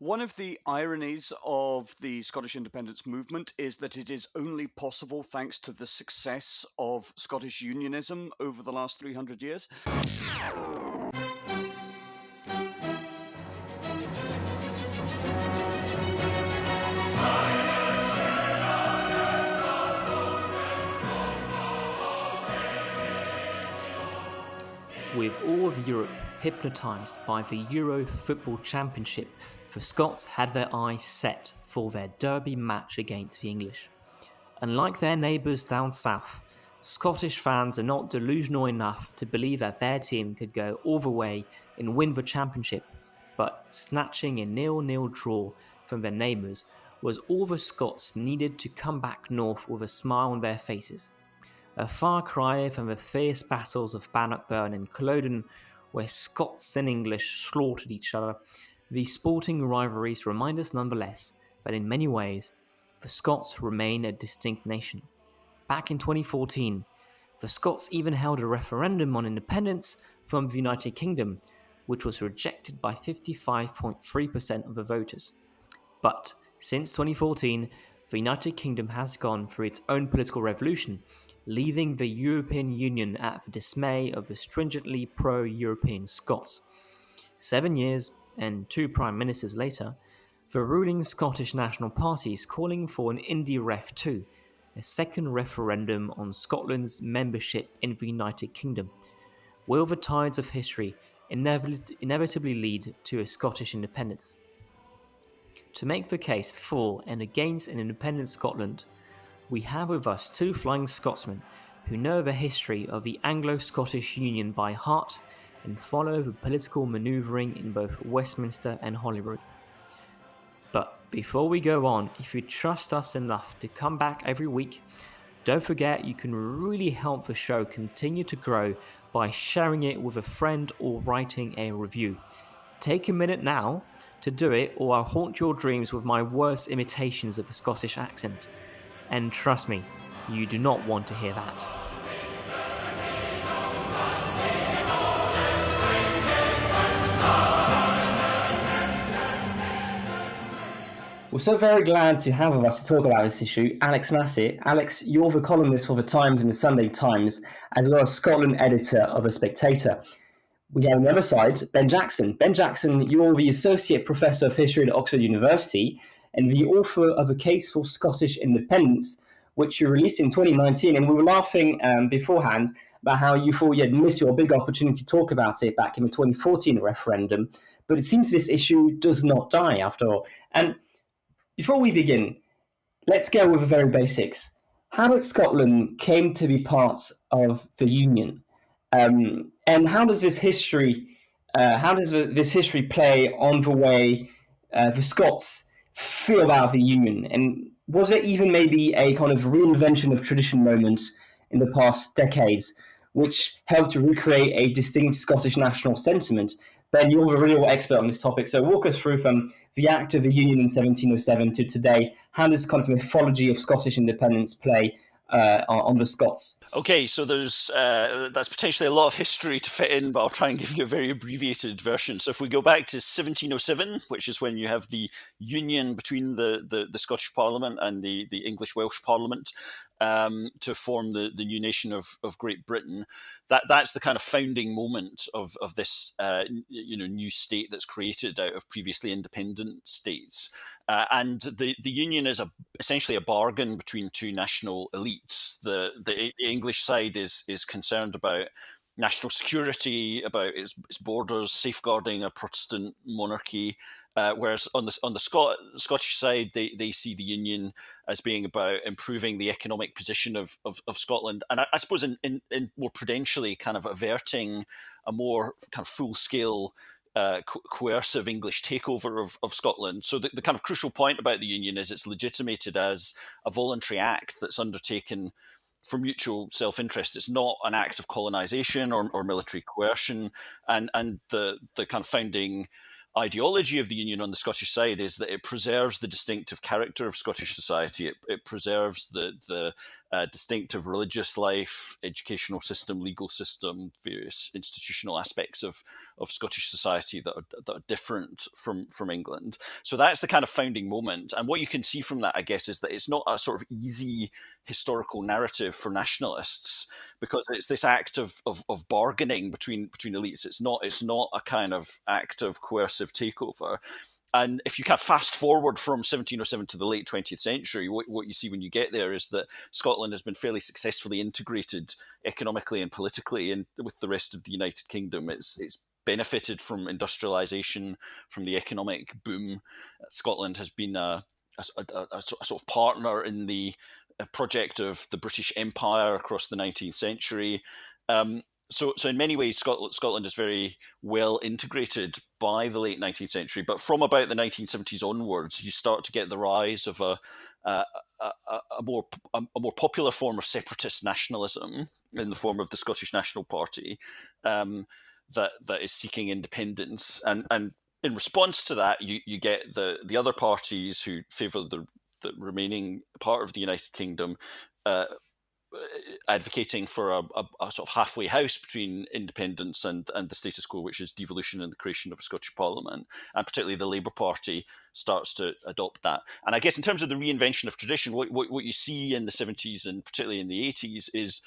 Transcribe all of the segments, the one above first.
One of the ironies of the Scottish independence movement is that it is only possible thanks to the success of Scottish unionism over the last 300 years. With all of Europe hypnotised by the Euro Football Championship, the Scots had their eyes set for their derby match against the English. Unlike their neighbours down south, Scottish fans are not delusional enough to believe that their team could go all the way and win the championship, but snatching a 0-0 draw from their neighbours was all the Scots needed to come back north with a smile on their faces. A far cry from the fierce battles of Bannockburn and Culloden, where Scots and English slaughtered each other, these sporting rivalries remind us nonetheless that in many ways, the Scots remain a distinct nation. Back in 2014, the Scots even held a referendum on independence from the United Kingdom, which was rejected by 55.3% of the voters. But since 2014, the United Kingdom has gone through its own political revolution, leaving the European Union at the dismay of the stringently pro-European Scots. 7 years and 2 prime ministers later, the ruling Scottish National Party is calling for an Indie Ref 2, a second referendum on Scotland's membership in the United Kingdom. Will the tides of history inevitably lead to a Scottish independence? To make the case for and against an independent Scotland, we have with us two flying Scotsmen who know the history of the Anglo-Scottish Union by heart and follow the political manoeuvring in both Westminster and Holyrood. But before we go on, if you trust us enough to come back every week, don't forget you can really help the show continue to grow by sharing it with a friend or writing a review. Take a minute now to do it, or I'll haunt your dreams with my worst imitations of a Scottish accent. And trust me, you do not want to hear that. We're so very glad to have with us to talk about this issue, Alex Massie. Alex, you're the columnist for The Times and The Sunday Times, as well as Scotland editor of The Spectator. We have on the other side, Ben Jackson. Ben Jackson, you're the Associate Professor of History at Oxford University and the author of A Case for Scottish Independence, which you released in 2019. And we were laughing beforehand about how you thought you had missed your big opportunity to talk about it back in the 2014 referendum. But it seems this issue does not die after all. And before we begin, let's go with the very basics. How did Scotland came to be part of the Union? And how does this history play on the way the Scots feel about the Union? And was there even maybe a kind of reinvention of tradition moment in the past decades, which helped to recreate a distinct Scottish national sentiment? Ben, you're the real expert on this topic, so walk us through from the Act of the Union in 1707 to today. How does kind of mythology of Scottish independence play on the Scots? Okay, so that's potentially a lot of history to fit in, but I'll try and give you a very abbreviated version. So if we go back to 1707, which is when you have the union between the Scottish Parliament and the English-Welsh Parliament to form the new nation of Great Britain, that's the kind of founding moment of this new state that's created out of previously independent states. And the union is essentially a bargain between two national elites. The English side is concerned about national security, about its borders, safeguarding a Protestant monarchy, whereas on the Scottish side, they see the Union as being about improving the economic position of Scotland, and I suppose in more prudentially kind of averting a more kind of full-scale coercive English takeover of Scotland. So the kind of crucial point about the Union is it's legitimated as a voluntary act that's undertaken for mutual self-interest. It's not an act of colonisation or military coercion, and the kind of founding ideology of the Union on the Scottish side is that it preserves the distinctive character of Scottish society. It preserves the distinctive religious life, educational system, legal system, various institutional aspects of Scottish society that are different from England. So that's the kind of founding moment. And what you can see from that, I guess, is that it's not a sort of easy historical narrative for nationalists, because it's this act of bargaining between elites. It's not a kind of act of coercive takeover. And if you kind of fast forward from 1707 to the late 20th century, what you see when you get there is that Scotland has been fairly successfully integrated economically and politically and with the rest of the United Kingdom. It's benefited from industrialisation, from the economic boom. Scotland has been a sort of partner in the project of the British Empire across the 19th century. So in many ways, Scotland is very well integrated by the late 19th century. But from about the 1970s onwards, you start to get the rise of a more popular form of separatist nationalism in the form of the Scottish National Party that is seeking independence. And in response to that, you get the other parties who favour the remaining part of the United Kingdom advocating for a sort of halfway house between independence and the status quo, which is devolution and the creation of a Scottish Parliament. And particularly the Labour Party starts to adopt that. And I guess in terms of the reinvention of tradition, what you see in the 70s and particularly in the 80s is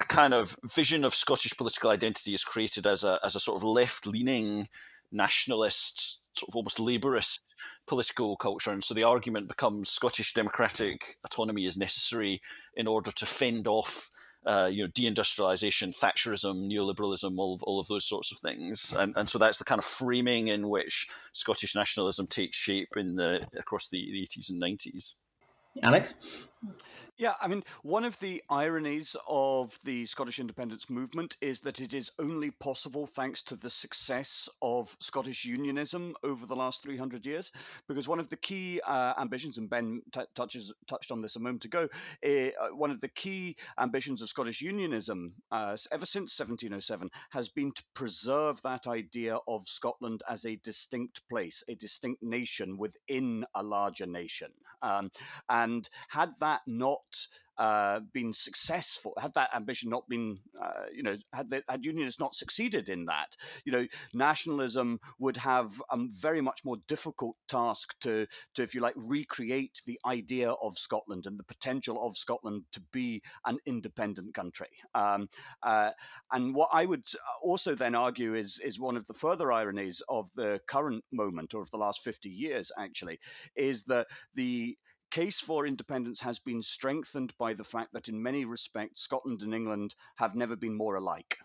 a kind of vision of Scottish political identity is created as a sort of left-leaning nationalist, sort of almost labourist political culture. And so the argument becomes Scottish democratic autonomy is necessary in order to fend off deindustrialization, Thatcherism, neoliberalism, all of those sorts of things. And so that's the kind of framing in which Scottish nationalism takes shape across the 80s and 90s. Alex? Yeah, I mean, one of the ironies of the Scottish independence movement is that it is only possible thanks to the success of Scottish unionism over the last 300 years. Because one of the key ambitions, and Ben touched on this a moment ago, one of the key ambitions of Scottish unionism ever since 1707 has been to preserve that idea of Scotland as a distinct place, a distinct nation within a larger nation. And had that not been successful, had that ambition not been, had unionists not succeeded in that, nationalism would have a very much more difficult task to, if you like, recreate the idea of Scotland and the potential of Scotland to be an independent country. And what I would also then argue is one of the further ironies of the current moment, or of the last 50 years, actually, is that the case for independence has been strengthened by the fact that in many respects, Scotland and England have never been more alike.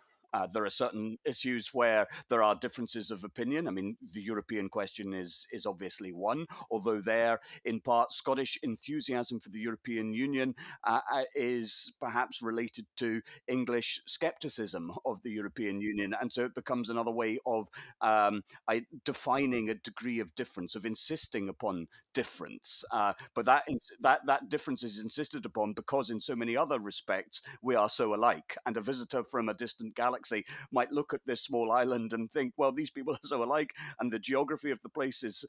There are certain issues where there are differences of opinion. I mean, the European question is obviously one, although there, in part, Scottish enthusiasm for the European Union is perhaps related to English skepticism of the European Union. And so it becomes another way of defining a degree of difference, of insisting upon difference. But that difference is insisted upon because in so many other respects, we are so alike. And a visitor from a distant galaxy might look at this small island and think, well, these people are so alike, and the geography of the place is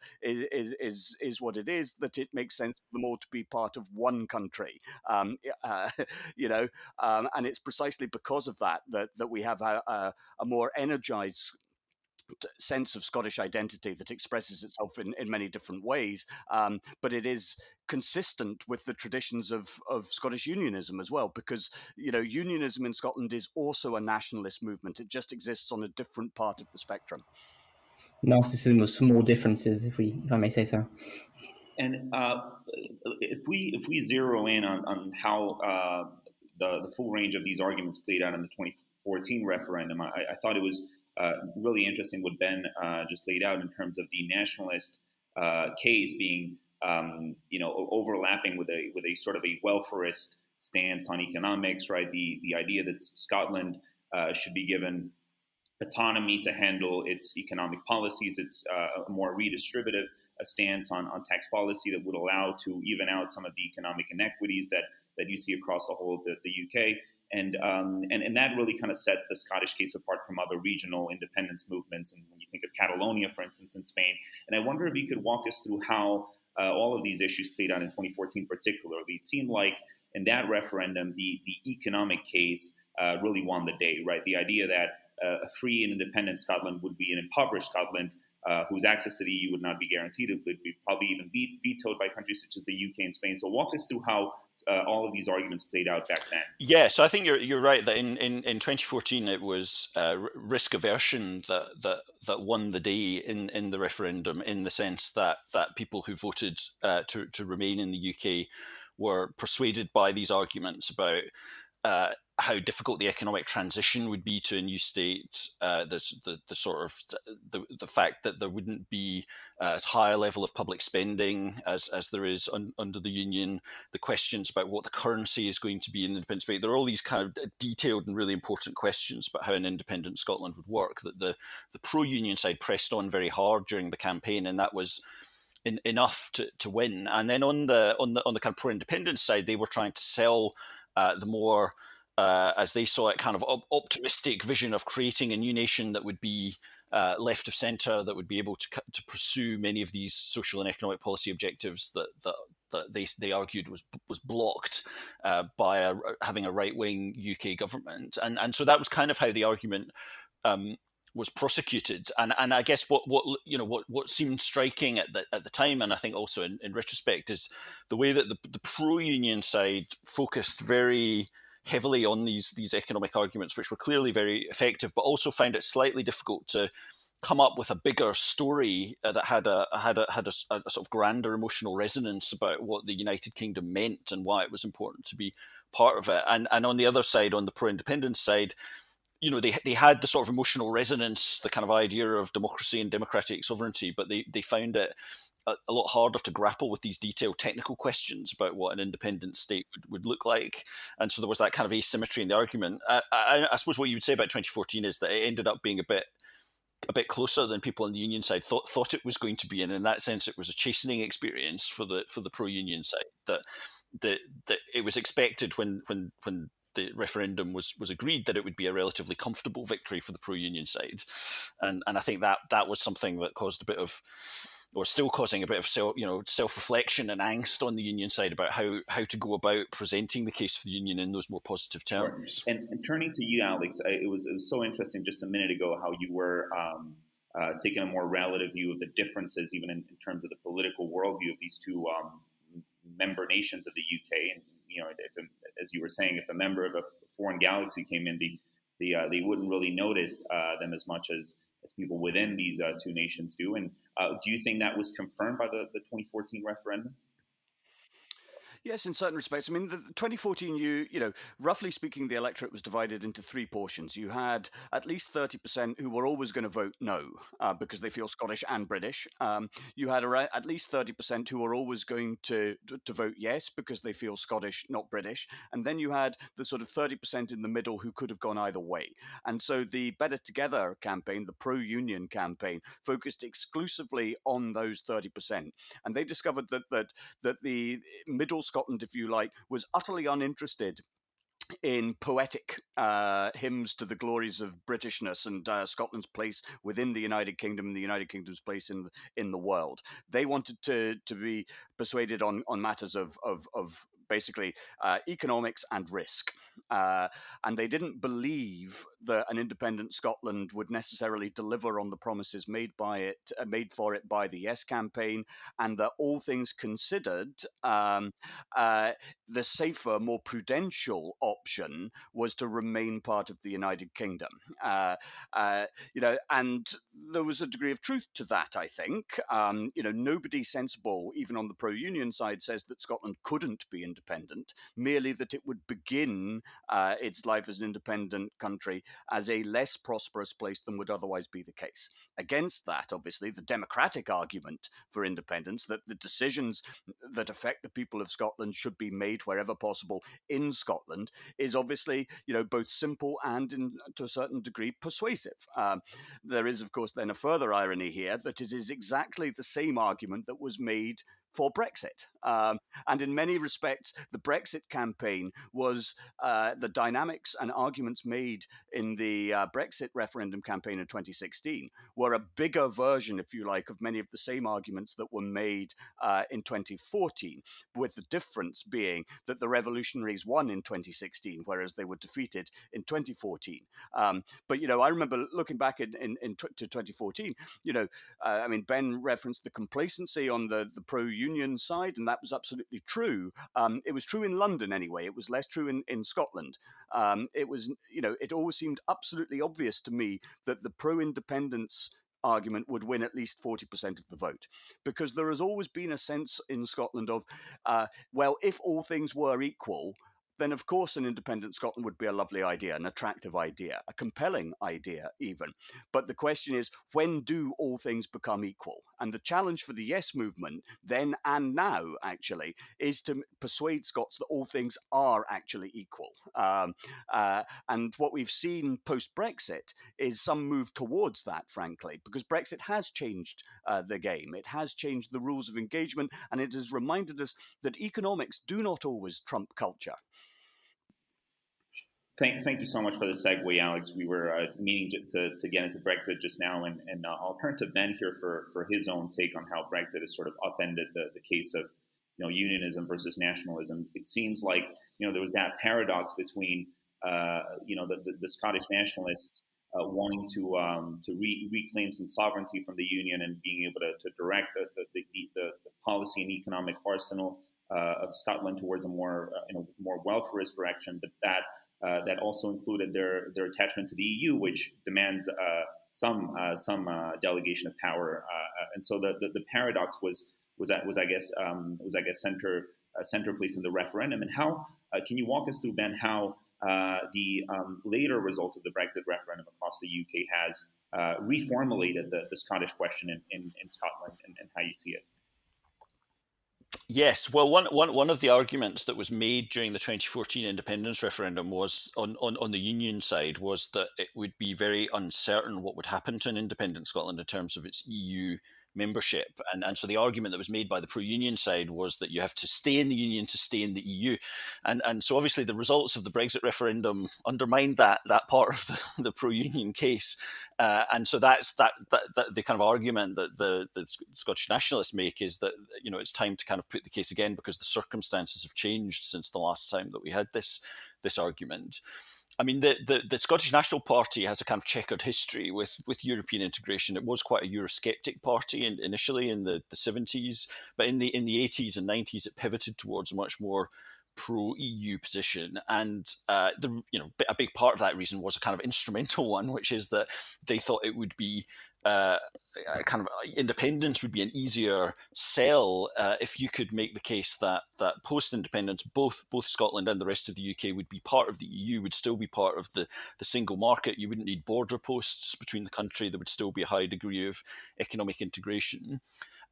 what it is, that it makes sense for them all to be part of one country. And it's precisely because of that we have a more energized sense of Scottish identity that expresses itself in many different ways, but it is consistent with the traditions of Scottish unionism as well, because unionism in Scotland is also a nationalist movement. It just exists on a different part of the spectrum. Narcissism with small differences, if I may say so. And if we zero in on how the full range of these arguments played out in the 2014 referendum, I thought it was really interesting what Ben just laid out in terms of the nationalist case being overlapping with a sort of a welfarist stance on economics, right? The idea that Scotland should be given autonomy to handle its economic policies. It's a more redistributive stance on tax policy that would allow to even out some of the economic inequities that you see across the whole of the UK. And that really kind of sets the Scottish case apart from other regional independence movements. And when you think of Catalonia, for instance, in Spain, and I wonder if you could walk us through how all of these issues played out in 2014 particularly. It seemed like in that referendum, the economic case really won the day, right? The idea that a free and independent Scotland would be an impoverished Scotland whose access to the EU would not be guaranteed. It would be probably even be vetoed by countries such as the UK and Spain. So walk us through how all of these arguments played out back then. Yeah, so I think you're right that in 2014 it was risk aversion that won the day in the referendum, in the sense that people who voted to remain in the UK were persuaded by these arguments about how difficult the economic transition would be to a new state. There's the sort of the fact that there wouldn't be as high a level of public spending as there is under the Union. The questions about what the currency is going to be in independent Spain. There are all these kind of detailed and really important questions about how an independent Scotland would work that the pro-Union side pressed on very hard during the campaign, and that was enough to win. And then on the kind of pro-independence side, they were trying to sell the more as they saw it, kind of optimistic vision of creating a new nation that would be left of centre, that would be able to pursue many of these social and economic policy objectives that they argued was blocked by having a right-wing UK government, and so that was kind of how the argument was prosecuted. And I guess what seemed striking at the time, and I think also in retrospect, is the way that the pro-Union side focused very heavily on these economic arguments, which were clearly very effective, but also found it slightly difficult to come up with a bigger story that had a sort of grander emotional resonance about what the United Kingdom meant and why it was important to be part of it. And on the other side, on the pro-independence side, they had the sort of emotional resonance, the kind of idea of democracy and democratic sovereignty, but they found it a lot harder to grapple with these detailed technical questions about what an independent state would look like. And so there was that kind of asymmetry in the argument. I suppose what you would say about 2014 is that it ended up being a bit closer than people on the Union side thought it was going to be, and in that sense, it was a chastening experience for the pro-Union side. That it was expected when the referendum was agreed that it would be a relatively comfortable victory for the pro-Union side, and I think that was something that caused a bit of, or still causing a bit of self-reflection and angst on the Union side about how to go about presenting the case for the Union in those more positive terms. Sure. And turning to you, Alex, it was so interesting just a minute ago how you were taking a more relative view of the differences, even in terms of the political worldview of these two member nations of the UK. And as you were saying, if a member of a foreign galaxy came in, they wouldn't really notice them as much as people within these two nations do. And do you think that was confirmed by the 2014 referendum? Yes, in certain respects. I mean, the 2014, roughly speaking, the electorate was divided into three portions. You had at least 30% who were always going to vote no because they feel Scottish and British. You had at least 30% who were always going to vote yes because they feel Scottish, not British. And then you had the sort of 30% in the middle who could have gone either way. And so the Better Together campaign, the pro-Union campaign, focused exclusively on those 30%. And they discovered that the middle Scotland, if you like, was utterly uninterested in poetic hymns to the glories of Britishness and Scotland's place within the United Kingdom and the United Kingdom's place in the world. They wanted to be persuaded on matters of basically economics and risk. And they didn't believe that an independent Scotland would necessarily deliver on the promises made for it by the Yes campaign, and that all things considered, the safer, more prudential option was to remain part of the United Kingdom. And there was a degree of truth to that, I think. Nobody sensible, even on the pro-Union side, says that Scotland couldn't be independent, merely that it would begin its life as an independent country as a less prosperous place than would otherwise be the case. Against that, obviously, the democratic argument for independence, that the decisions that affect the people of Scotland should be made wherever possible in Scotland, is obviously, both simple and, to a certain degree, persuasive. There is, of course, then a further irony here that it is exactly the same argument that was made for Brexit. And in many respects, Brexit. The Brexit campaign was the dynamics and arguments made in the Brexit referendum campaign in 2016 were a bigger version, if you like, of many of the same arguments that were made in 2014, with the difference being that the revolutionaries won in 2016, whereas they were defeated in 2014. But I remember looking back to 2014. I mean, Ben referenced the complacency on the pro-union side, and that was absolutely true. It was true in London anyway. It was less true in Scotland. It always seemed absolutely obvious to me that the pro-independence argument would win at least 40% of the vote, because there has always been a sense in Scotland of, well, if all things were equal, then of course an independent Scotland would be a lovely idea, an attractive idea, a compelling idea even. But the question is, when do all things become equal? And the challenge for the Yes movement then and now actually is to persuade Scots that all things are actually equal. And what we've seen post-Brexit is some move towards that, frankly, because Brexit has changed the game. It has changed the rules of engagement, and it has reminded us that economics do not always trump culture. Thank you so much for the segue, Alex. We were meaning to get into Brexit just now, and I'll turn to Ben here for his own take on how Brexit has sort of upended the case of unionism versus nationalism. It seems like there was that paradox between the Scottish nationalists wanting to reclaim some sovereignty from the union and being able to direct the policy and economic arsenal of Scotland towards a more welfarist direction, but that also included their attachment to the EU, which demands some delegation of power, and so the paradox was I guess center place in the referendum. And how can you walk us through, Ben, how the later result of the Brexit referendum across the UK has reformulated the Scottish question in Scotland, and how you see it? Yes, well, one of the arguments that was made during the 2014 independence referendum was on the Union side was that it would be very uncertain what would happen to an independent Scotland in terms of its EU membership, and so the argument that was made by the pro-union side was that you have to stay in the Union to stay in the EU, and so obviously the results of the Brexit referendum undermined that part of the pro-union case, and so that's the kind of argument that the Scottish nationalists make is that it's time to kind of put the case again because the circumstances have changed since the last time that we had this argument. I mean, the Scottish National Party has a kind of checkered history with European integration. It was quite a Eurosceptic party initially in the 70s, but in the 80s and 90s it pivoted towards a much more pro-EU position, and a big part of that reason was a kind of instrumental one, which is that they thought it would be kind of independence would be an easier sell if you could make the case that post-independence both Scotland and the rest of the UK would be part of the EU, would still be part of the single market. You wouldn't need border posts between the country. There would still be a high degree of economic integration.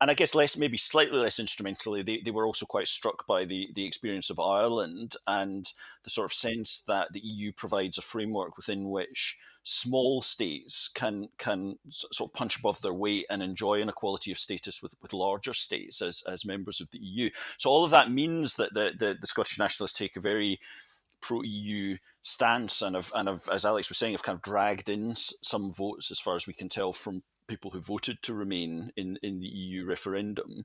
And I guess maybe slightly less instrumentally, they were also quite struck by the experience of Ireland and the sort of sense that the EU provides a framework within which small states can sort of punch above their weight and enjoy an equality of status with larger states as members of the EU. So all of that means that the Scottish nationalists take a very pro-EU stance and have, as Alex was saying, have kind of dragged in some votes, as far as we can tell, from people who voted to remain in the EU referendum.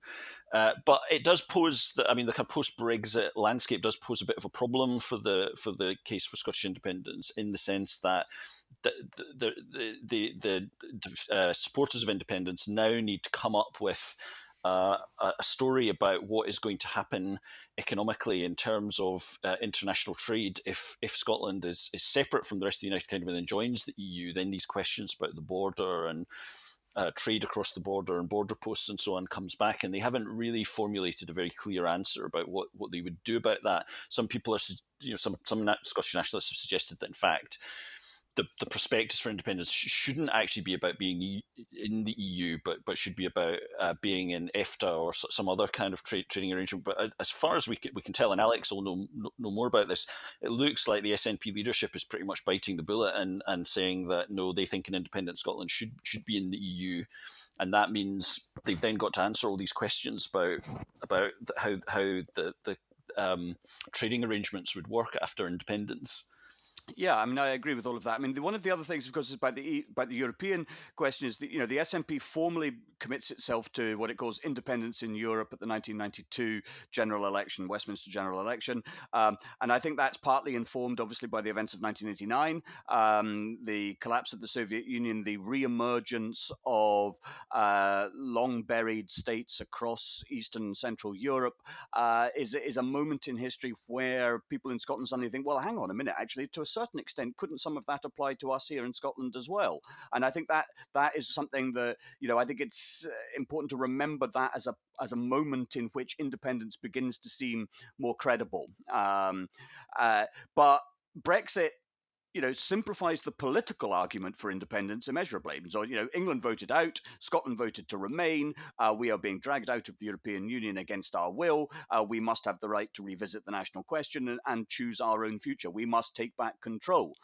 But it does pose the kind of post-Brexit landscape does pose a bit of a problem for the case for Scottish independence, in the sense that the supporters of independence now need to come up with a story about what is going to happen economically in terms of international trade if Scotland is separate from the rest of the United Kingdom and then joins the EU. Then these questions about the border and trade across the border and border posts and so on comes back, and they haven't really formulated a very clear answer about what they would do about that. Some people some Scottish nationalists have suggested that in fact the prospectus for independence shouldn't actually be about being in the EU, but should be about being in EFTA or some other kind of trading arrangement. But as far as we can tell, and Alex will know more about this, it looks like the SNP leadership is pretty much biting the bullet and saying that no, they think an independent Scotland should be in the EU, and that means they've then got to answer all these questions about how the trading arrangements would work after independence. Yeah, I mean, I agree with all of that. I mean, one of the other things, of course, is about the European question is that the SNP formally commits itself to what it calls independence in Europe at the 1992 general election, Westminster general election, and I think that's partly informed, obviously, by the events of 1989, the collapse of the Soviet Union, the re-emergence of long-buried states across Eastern and Central Europe, is a moment in history where people in Scotland suddenly think, well, hang on a minute, actually, to a certain extent, couldn't some of that apply to us here in Scotland as well? And I think that is something that I think it's important to remember that as a moment in which independence begins to seem more credible. But Brexit simplifies the political argument for independence immeasurably. So, England voted out, Scotland voted to remain. We are being dragged out of the European Union against our will. We must have the right to revisit the national question and choose our own future. We must take back control.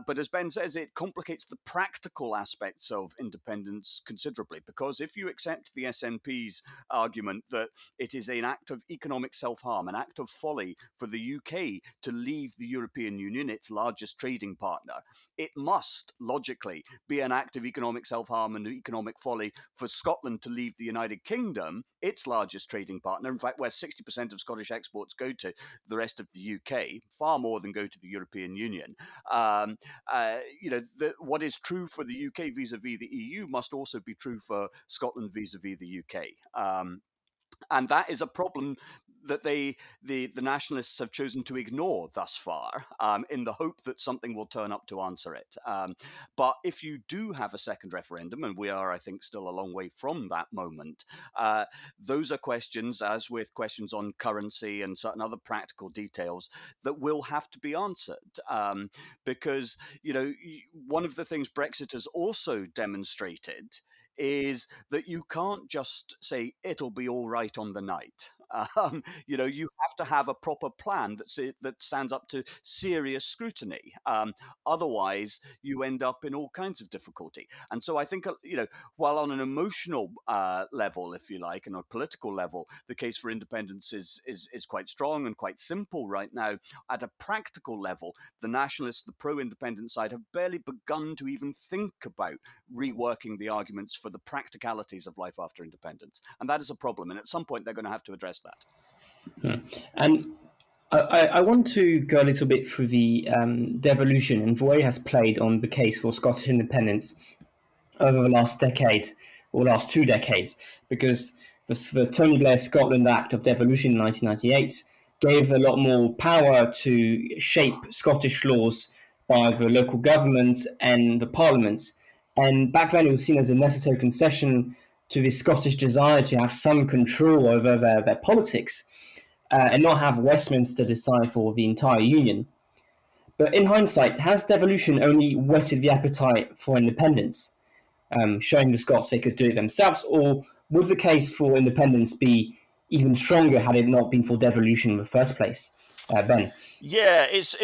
But as Ben says, it complicates the practical aspects of independence considerably, because if you accept the SNP's argument that it is an act of economic self-harm, an act of folly for the UK to leave the European Union, its largest trading partner, it must logically be an act of economic self-harm and economic folly for Scotland to leave the United Kingdom, its largest trading partner, in fact, where 60% of Scottish exports go to the rest of the UK, far more than go to the European Union. What is true for the UK vis-a-vis the EU must also be true for Scotland vis-a-vis the UK. And that is a problem that the nationalists have chosen to ignore thus far, in the hope that something will turn up to answer it. But if you do have a second referendum, and we are, I think, still a long way from that moment, those are questions, as with questions on currency and certain other practical details, that will have to be answered. Because, one of the things Brexit has also demonstrated is that you can't just say it'll be all right on the night. You have to have a proper plan that stands up to serious scrutiny. Otherwise, you end up in all kinds of difficulty. And so I think, while on an emotional level, if you like, and a political level, the case for independence is quite strong and quite simple right now. At a practical level, the nationalists, the pro-independence side, have barely begun to even think about reworking the arguments for the practicalities of life after independence. And that is a problem. And at some point, they're going to have to address that. And I want to go a little bit through the devolution and the way it has played on the case for Scottish independence over the last decade or last 2 decades, because the Tony Blair Scotland Act of Devolution in 1998 gave a lot more power to shape Scottish laws by the local government and the parliaments. And back then it was seen as a necessary concession to the Scottish desire to have some control over their politics and not have Westminster decide for the entire union. But in hindsight, has devolution only whetted the appetite for independence, showing the Scots they could do it themselves, or would the case for independence be even stronger had it not been for devolution in the first place? Ben? Yeah, it's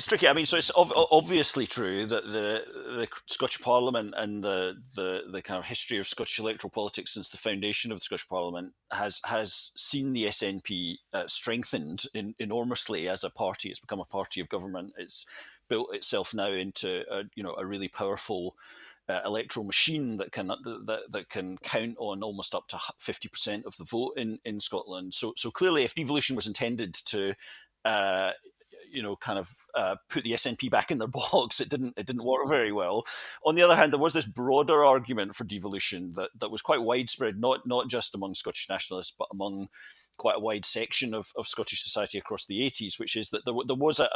tricky. I mean, so it's obviously true that the Scottish Parliament and the kind of history of Scottish electoral politics since the foundation of the Scottish Parliament has seen the SNP strengthened enormously as a party. It's become a party of government. It's built itself now into a really powerful electoral machine that can count on almost up to 50% of the vote in Scotland. So clearly, if devolution was intended to put the SNP back in their box, it didn't work very well. On the other hand, there was this broader argument for devolution that was quite widespread, not just among Scottish nationalists, but among quite a wide section of Scottish society across the 80s, which is that there was a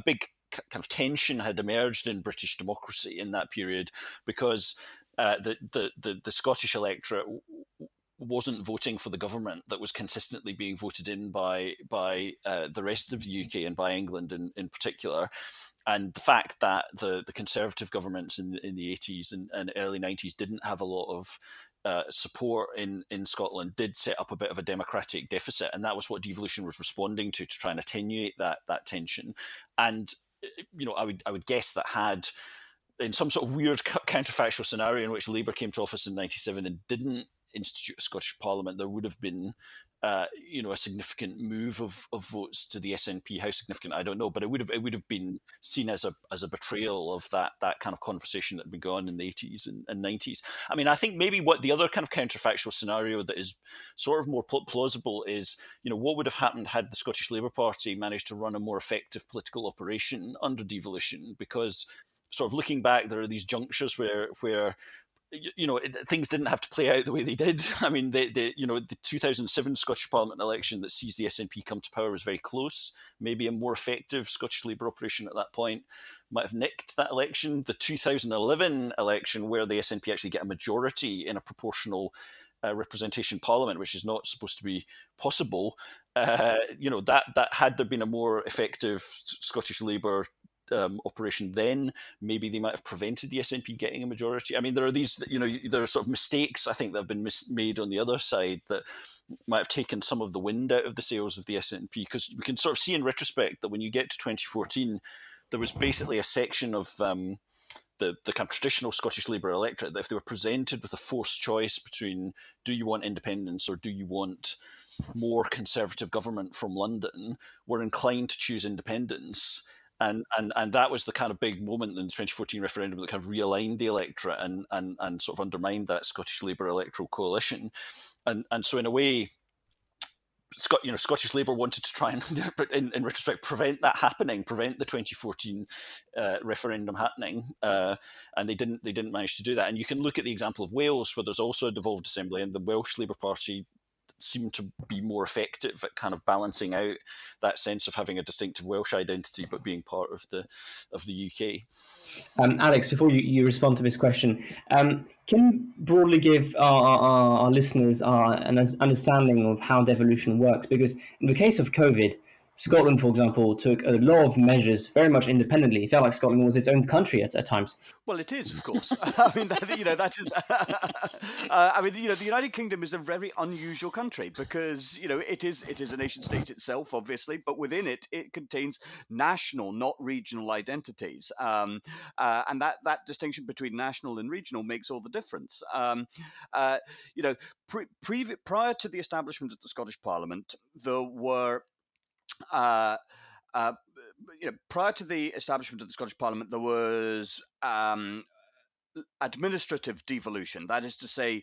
big kind of tension had emerged in British democracy in that period, because the Scottish electorate wasn't voting for the government that was consistently being voted in by the rest of the UK and by England in particular. And the fact that the Conservative governments in the 80s and early 90s didn't have a lot of support in Scotland did set up a bit of a democratic deficit, and that was what devolution was responding to try and attenuate that tension. And I would guess that had, in some sort of weird counterfactual scenario in which Labour came to office in 97 and didn't institute a Scottish Parliament, there would have been a significant move of votes to the SNP. How significant, I don't know, but it would have been seen as a betrayal of that kind of conversation that had begun in the 80s and 90s. I mean, I think maybe what the other kind of counterfactual scenario that is sort of more plausible is, what would have happened had the Scottish Labour Party managed to run a more effective political operation under devolution, because sort of looking back, there are these junctures where things didn't have to play out the way they did. I mean, the 2007 Scottish Parliament election that sees the SNP come to power was very close. Maybe a more effective Scottish Labour operation at that point might have nicked that election. The 2011 election, where the SNP actually get a majority in a proportional representation parliament, which is not supposed to be possible, that had there been a more effective Scottish Labour operation, then maybe they might have prevented the SNP getting a majority. I mean, there are these, there are sort of mistakes, I think, that have been made on the other side that might have taken some of the wind out of the sails of the SNP, because we can sort of see in retrospect that when you get to 2014, there was basically a section of the kind of traditional Scottish Labour electorate that, if they were presented with a forced choice between do you want independence or do you want more conservative government from London, were inclined to choose independence. And that was the kind of big moment in the 2014 referendum that kind of realigned the electorate and sort of undermined that Scottish Labour electoral coalition. And so in a way, Scottish Labour wanted to try and, in retrospect, prevent that happening, prevent the 2014 referendum happening, and they didn't manage to do that. And you can look at the example of Wales, where there's also a devolved assembly, and the Welsh Labour Party seemed to be more effective at kind of balancing out that sense of having a distinctive Welsh identity but being part of the UK. Alex, before you respond to this question, can you broadly give our listeners an understanding of how devolution works? Because in the case of COVID, Scotland, for example, took a lot of measures very much independently. It felt like Scotland was its own country at times. Well, it is, of course. I mean, that is. I mean, the United Kingdom is a very unusual country because it is a nation state itself, obviously, but within it, it contains national, not regional identities, and that distinction between national and regional makes all the difference. You know, prior to the establishment of the Scottish Parliament, there were. Uh, Prior to the establishment of the Scottish Parliament, there was administrative devolution. That is to say,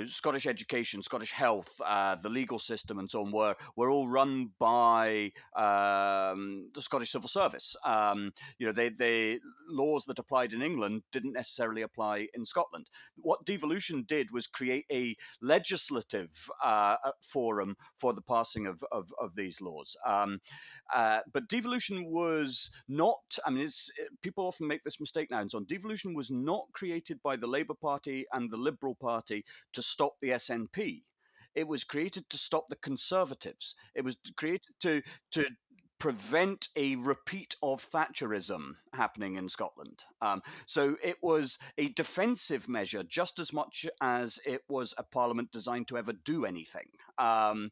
Scottish education, Scottish health, the legal system, and so on were all run by the Scottish civil service. They laws that applied in England didn't necessarily apply in Scotland. What devolution did was create a legislative forum for the passing of these laws. But devolution was not. I mean, people often make this mistake now, and so on. Devolution was not created by the Labour Party and the Liberal Party to stop the SNP. It was created to stop the Conservatives. It was created to prevent a repeat of Thatcherism happening in Scotland. So it was a defensive measure just as much as it was a parliament designed to ever do anything. And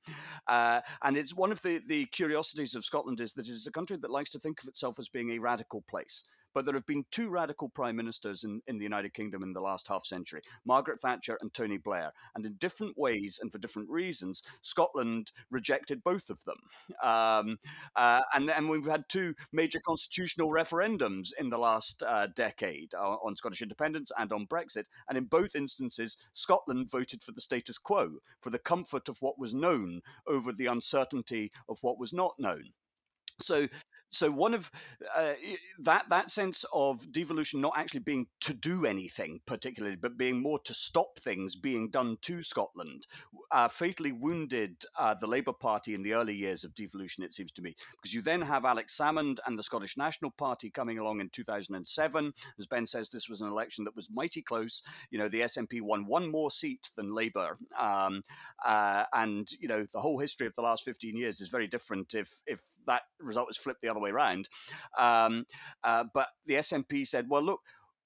it's one of the curiosities of Scotland is that it is a country that likes to think of itself as being a radical place. But there have been two radical prime ministers in the United Kingdom in the last half century, Margaret Thatcher and Tony Blair. And in different ways and for different reasons, Scotland rejected both of them. And we've had two major constitutional referendums in the last decade on Scottish independence and on Brexit. And in both instances, Scotland voted for the status quo, for the comfort of what was known over the uncertainty of what was not known. So one of that sense of devolution not actually being to do anything particularly, but being more to stop things being done to Scotland, fatally wounded the Labour Party in the early years of devolution, it seems to me, because you then have Alex Salmond and the Scottish National Party coming along in 2007. As Ben says, this was an election that was mighty close. The SNP won one more seat than Labour, and the whole history of the last 15 years is very different if that result was flipped the other way around. But the SNP said, well, look,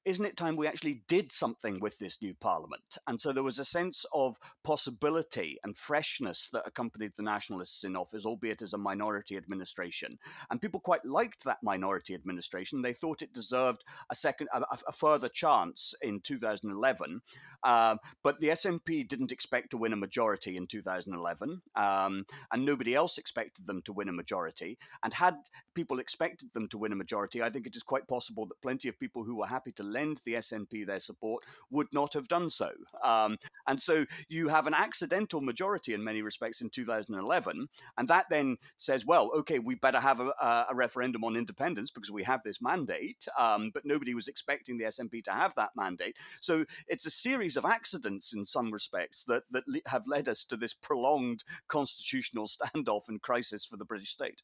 isn't it time we actually did something with this new parliament? And so there was a sense of possibility and freshness that accompanied the nationalists in office, albeit as a minority administration. And people quite liked that minority administration. They thought it deserved a further chance in 2011. But the SNP didn't expect to win a majority in 2011, and nobody else expected them to win a majority. And had people expected them to win a majority, I think it is quite possible that plenty of people who were happy to lend the SNP their support would not have done so. And so you have an accidental majority in many respects in 2011, and that then says, well, okay, we better have a referendum on independence because we have this mandate, but nobody was expecting the SNP to have that mandate. So it's a series of accidents in some respects that have led us to this prolonged constitutional standoff and crisis for the British state.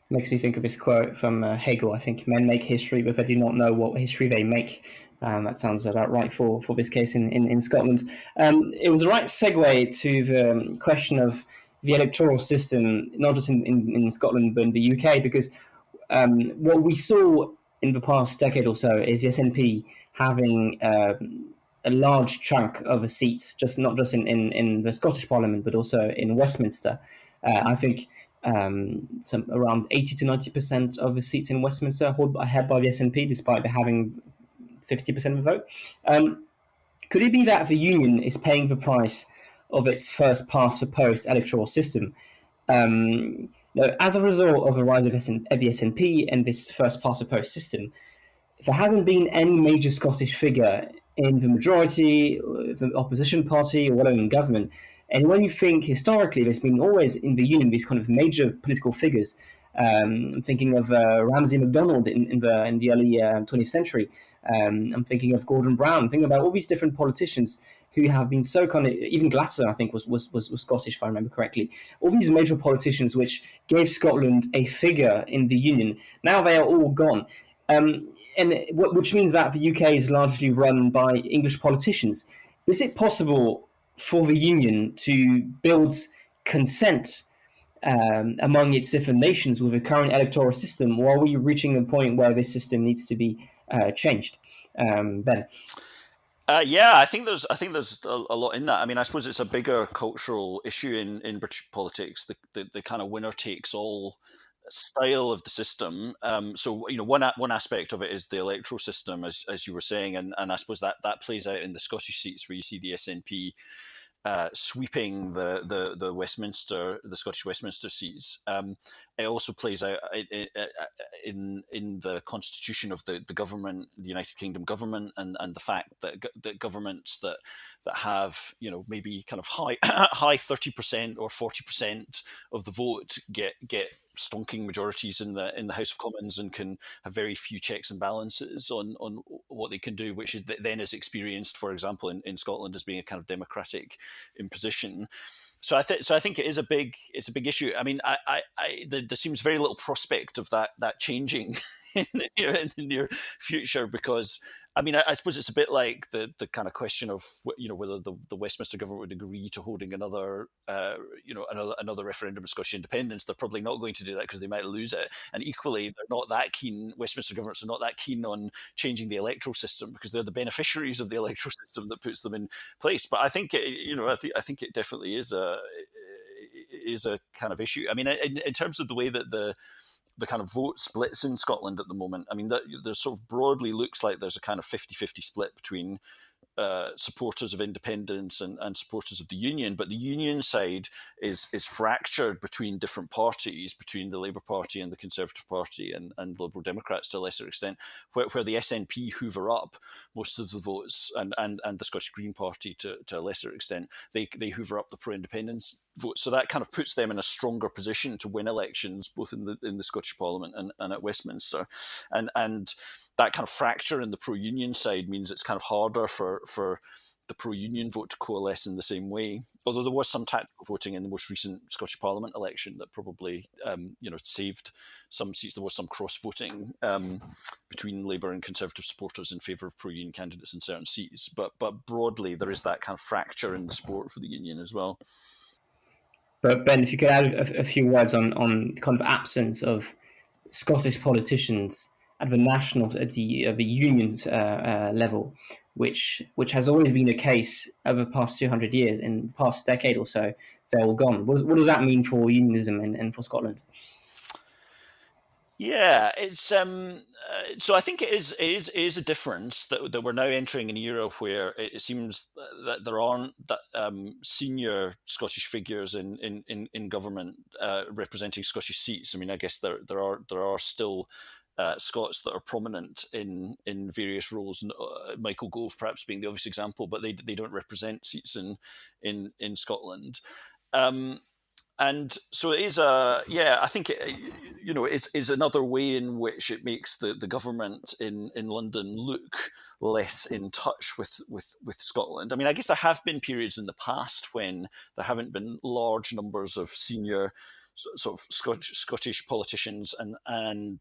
Makes me think of this quote from Hegel. I think men make history, but they do not know what history they make. That sounds about right for this case in Scotland. It was a right segue to the question of the electoral system, not just in Scotland, but in the UK, because what we saw in the past decade or so is the SNP having a large chunk of the seats, not just in the Scottish Parliament, but also in Westminster. I think some around 80 to 90% of the seats in Westminster are held by the SNP, despite having 50% of the vote. Could it be that the Union is paying the price of its first past the post electoral system? As a result of the rise of the SNP and this first past the post system, there hasn't been any major Scottish figure in the majority, the opposition party, or whatever in government. And when you think historically, there's been always in the Union these kind of major political figures. I'm thinking of Ramsay MacDonald in the early 20th century. I'm thinking of Gordon Brown. I'm thinking about all these different politicians who have been so kind of, even Gladstone, I think, was Scottish, if I remember correctly. All these major politicians which gave Scotland a figure in the Union, now they are all gone. Which means that the UK is largely run by English politicians. Is it possible for the Union to build consent among its different nations with the current electoral system, or are we reaching a point where this system needs to be changed? Ben? Yeah, I think there's a lot in that. I mean, I suppose it's a bigger cultural issue in British politics, the kind of winner takes all style of the system. So one aspect of it is the electoral system, as you were saying, and I suppose that plays out in the Scottish seats where you see the SNP sweeping the Scottish Westminster seats. It also plays out in the constitution of the government, the United Kingdom government, and the fact that governments that have maybe kind of high 30% or 40% of the vote get stonking majorities in the House of Commons and can have very few checks and balances on what they can do, which then is experienced, for example, in Scotland as being a kind of democratic imposition. So I think it is a big issue. I mean, there seems very little prospect of that changing in the near future, because I mean, I suppose it's a bit like the kind of question of whether the Westminster government would agree to holding another referendum of Scottish independence. They're probably not going to do that because they might lose it. And equally, they're not that keen. Westminster governments are not that keen on changing the electoral system because they're the beneficiaries of the electoral system that puts them in place. But I think I think it definitely is a kind of issue. I mean, in terms of the way that the kind of vote splits in Scotland at the moment, I mean, there sort of broadly looks like there's a kind of 50-50 split between supporters of independence and supporters of the Union, but the Union side is fractured between different parties, between the Labour Party and the Conservative Party and Liberal Democrats to a lesser extent, where the SNP hoover up most of the votes and the Scottish Green Party to a lesser extent, they hoover up the pro-independence votes. So that kind of puts them in a stronger position to win elections, both in the Scottish Parliament and at Westminster. And that kind of fracture in the pro-union side means it's kind of harder for the pro-union vote to coalesce in the same way. Although there was some tactical voting in the most recent Scottish Parliament election that probably saved some seats. There was some cross-voting between Labour and Conservative supporters in favour of pro-union candidates in certain seats. But broadly, there is that kind of fracture in the support for the union as well. But Ben, if you could add a few words on kind of absence of Scottish politicians the national, at the unions level, which has always been the case over the past 200 years. In the past decade or so, they're all gone. What does that mean for unionism and for Scotland? Yeah, it's so I think it is a difference that we're now entering an era where it seems that there aren't that senior Scottish figures in government representing Scottish seats. I mean, I guess there are still Scots that are prominent in various roles. Michael Gove perhaps being the obvious example, but they don't represent seats in Scotland. And so it is I think is another way in which it makes the government in London look less in touch with Scotland. I mean, I guess there have been periods in the past when there haven't been large numbers of senior sort of Scottish politicians, and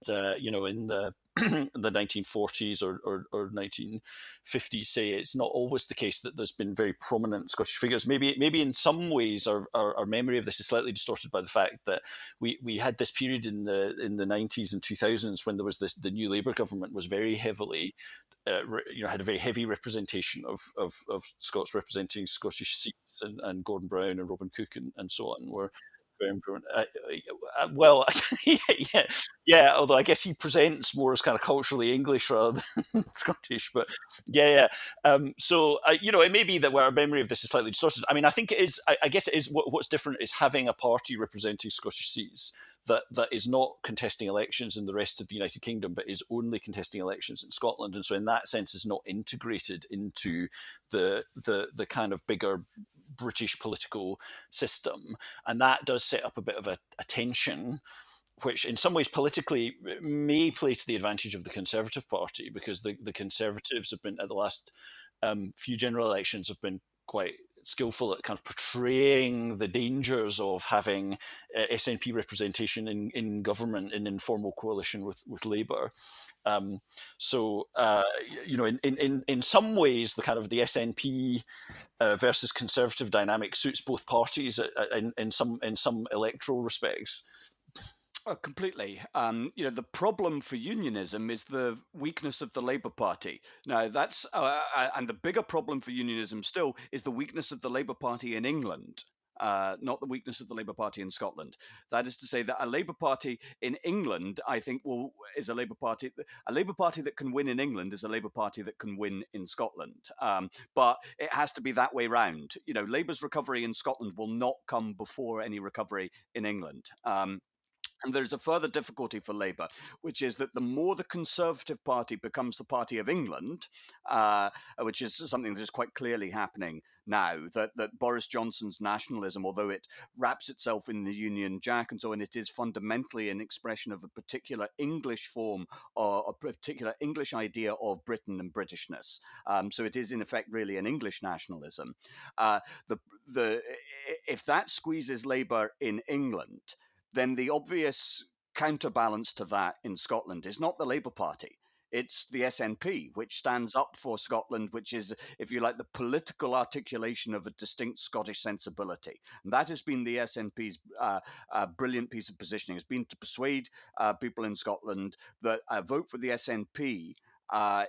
in the the 1940s or 1950s, say, it's not always the case that there's been very prominent Scottish figures. Maybe in some ways our memory of this is slightly distorted by the fact that we had this period in the 90s and 2000s when there was the new Labour government was very heavily had a very heavy representation of Scots representing Scottish seats, and Gordon Brown and Robin Cook and so on were very important. Well, yeah, yeah. Although I guess he presents more as kind of culturally English rather than Scottish, but yeah. So it may be that our memory of this is slightly distorted. I mean, I think it is. I guess it is. What's different is having a party representing Scottish seats that is not contesting elections in the rest of the United Kingdom, but is only contesting elections in Scotland, and so in that sense is not integrated into the kind of bigger British political system, and that does set up a bit of a tension, which in some ways politically may play to the advantage of the Conservative Party, because the Conservatives have been, at the last few general elections, have been quite skillful at kind of portraying the dangers of having SNP representation in government in informal coalition with Labour. In some ways, the kind of the SNP versus Conservative dynamic suits both parties in some electoral respects. Completely. The problem for unionism is the weakness of the Labour Party. Now, and the bigger problem for unionism still is the weakness of the Labour Party in England. Not the weakness of the Labour Party in Scotland. That is to say that a Labour Party in England, I think, is a Labour Party. A Labour Party that can win in England is a Labour Party that can win in Scotland. But it has to be that way round. Labour's recovery in Scotland will not come before any recovery in England. And there's a further difficulty for Labour, which is that the more the Conservative Party becomes the party of England, which is something that is quite clearly happening now, that Boris Johnson's nationalism, although it wraps itself in the Union Jack and so on, it is fundamentally an expression of a particular English form or a particular English idea of Britain and Britishness. So it is in effect really an English nationalism. If that squeezes Labour in England, then the obvious counterbalance to that in Scotland is not the Labour Party. It's the SNP, which stands up for Scotland, which is, if you like, the political articulation of a distinct Scottish sensibility. And that has been the SNP's brilliant piece of positioning, has been to persuade people in Scotland that a vote for the SNP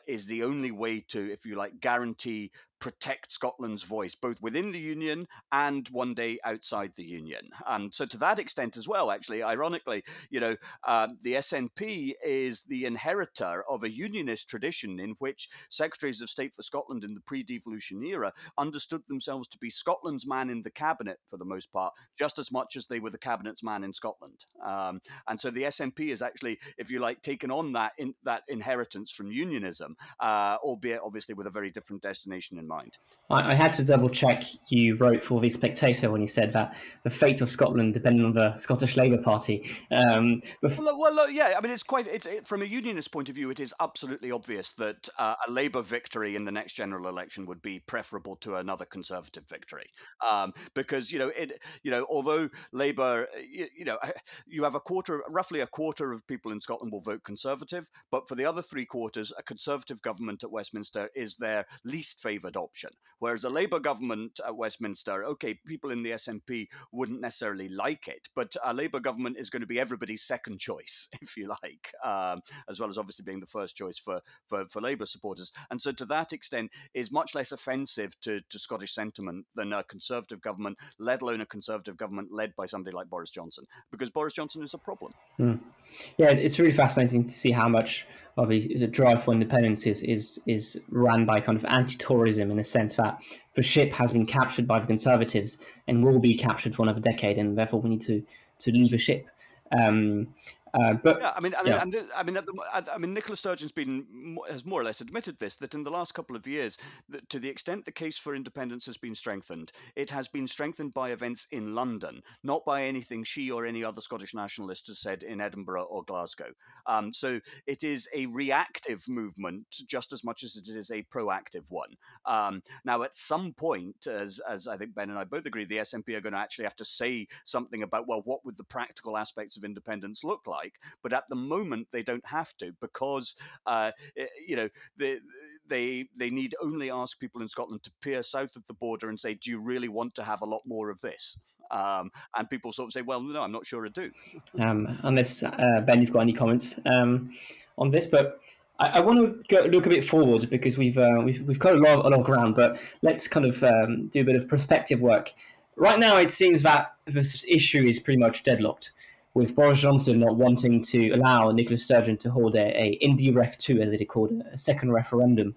is the only way to, if you like, guarantee protect Scotland's voice, both within the Union and one day outside the Union. So to that extent as well, actually, ironically, the SNP is the inheritor of a unionist tradition in which Secretaries of State for Scotland in the pre-devolution era understood themselves to be Scotland's man in the cabinet for the most part, just as much as they were the cabinet's man in Scotland. And so the SNP is actually, if you like, taken on that inheritance from unionism, albeit obviously with a very different destination in mind. I had to double check you wrote for the Spectator when you said that the fate of Scotland depended on the Scottish Labour Party. Yeah. I mean, from a unionist point of view, it is absolutely obvious that a Labour victory in the next general election would be preferable to another Conservative victory, because although Labour, you have roughly a quarter of people in Scotland will vote Conservative, but for the other 3 quarters, a Conservative government at Westminster is their least favoured option, whereas a Labour government at Westminster, okay, people in the SNP wouldn't necessarily like it, but a Labour government is going to be everybody's second choice, if you like, as well as obviously being the first choice for Labour supporters. And so to that extent is much less offensive to Scottish sentiment than a Conservative government, let alone a Conservative government led by somebody like Boris Johnson, because Boris Johnson is a problem. Yeah, it's really fascinating to see how much of the drive for independence is run by kind of anti-tourism, in the sense that the ship has been captured by the Conservatives and will be captured for another decade, and therefore we need to leave the ship. Yeah, Yeah. Nicola Sturgeon's has more or less admitted this, that in the last couple of years, that to the extent the case for independence has been strengthened, it has been strengthened by events in London, not by anything she or any other Scottish nationalist has said in Edinburgh or Glasgow. So it is a reactive movement just as much as it is a proactive one. Now, at some point, as I think Ben and I both agree, the SNP are going to actually have to say something about, well, what would the practical aspects of independence look like? But at the moment, they don't have to, because they need only ask people in Scotland to peer south of the border and say, do you really want to have a lot more of this? And people sort of say, well, no, I'm not sure I do. Unless Ben, you've got any comments on this, but I want to look a bit forward, because we've covered a lot of ground, but let's kind of do a bit of perspective work. Right now, it seems that this issue is pretty much deadlocked, with Boris Johnson not wanting to allow Nicola Sturgeon to hold a Indy Ref 2, as it called, a second referendum.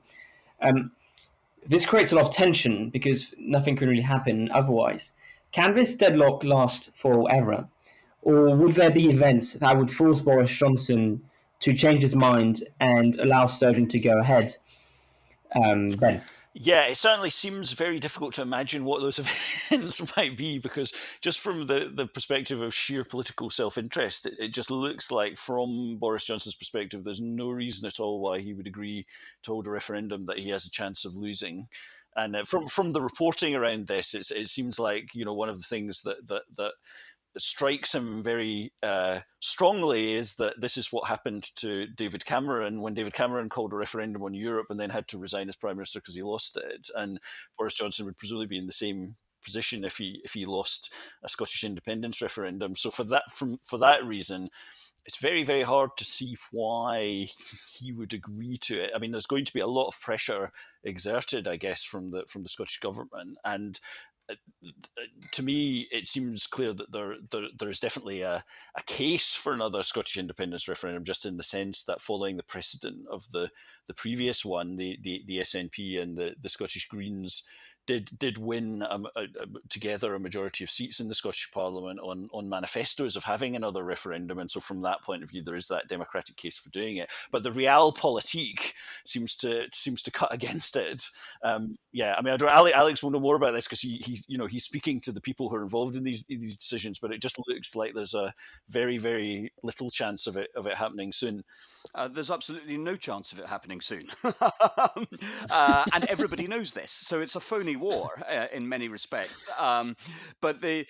This creates a lot of tension, because nothing can really happen otherwise. Can this deadlock last forever? Or would there be events that would force Boris Johnson to change his mind and allow Sturgeon to go ahead? Ben? Yeah, it certainly seems very difficult to imagine what those events might be, because just from the perspective of sheer political self-interest, it just looks like, from Boris Johnson's perspective, there's no reason at all why he would agree to hold a referendum that he has a chance of losing. And from the reporting around this, it seems like, one of the things that strikes him very strongly is that this is what happened to David Cameron when David Cameron called a referendum on Europe and then had to resign as Prime Minister because he lost it. And Boris Johnson would presumably be in the same position if he lost a Scottish independence referendum. So for that reason, it's very, very hard to see why he would agree to it. I mean, there's going to be a lot of pressure exerted, I guess, from the Scottish government, and to me, it seems clear that there's definitely a case for another Scottish independence referendum, just in the sense that, following the precedent of the previous one, the SNP and the Scottish Greens did win together a majority of seats in the Scottish Parliament on manifestos of having another referendum, and so from that point of view, there is that democratic case for doing it. But the realpolitik seems to cut against it. Yeah, I mean, Alex will know more about this, because he's speaking to the people who are involved in these decisions. But it just looks like there's a very, very little chance of it happening soon. There's absolutely no chance of it happening soon, and everybody knows this. So it's a phony war in many respects. But the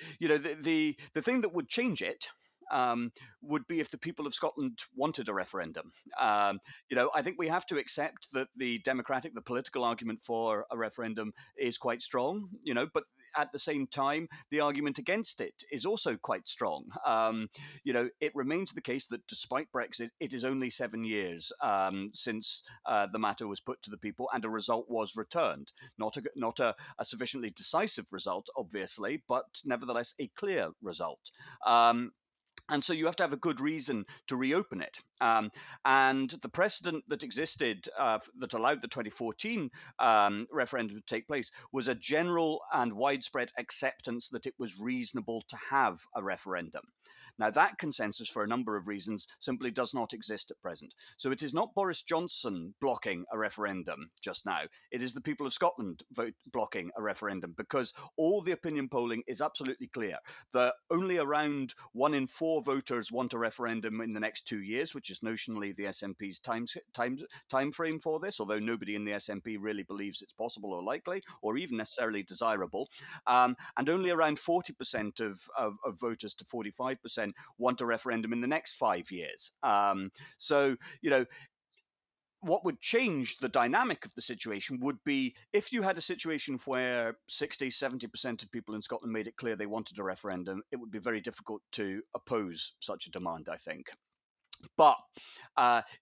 thing that would change it would be if the people of Scotland wanted a referendum. I think we have to accept that the political argument for a referendum is quite strong. But at the same time, the argument against it is also quite strong. It remains the case that despite Brexit, it is only 7 years since the matter was put to the people and a result was returned. Not a sufficiently decisive result, obviously, but nevertheless a clear result. And so you have to have a good reason to reopen it. And the precedent that existed that allowed the 2014 referendum to take place was a general and widespread acceptance that it was reasonable to have a referendum. Now, that consensus, for a number of reasons, simply does not exist at present. So it is not Boris Johnson blocking a referendum just now. It is the people of Scotland blocking a referendum, because all the opinion polling is absolutely clear that only around 1 in 4 voters want a referendum in the next 2 years, which is notionally the SNP's time frame for this, although nobody in the SNP really believes it's possible or likely or even necessarily desirable. And only around 40% of voters to 45% want a referendum in the next 5 years. So, what would change the dynamic of the situation would be if you had a situation where 60-70% of people in Scotland made it clear they wanted a referendum, it would be very difficult to oppose such a demand, I think. But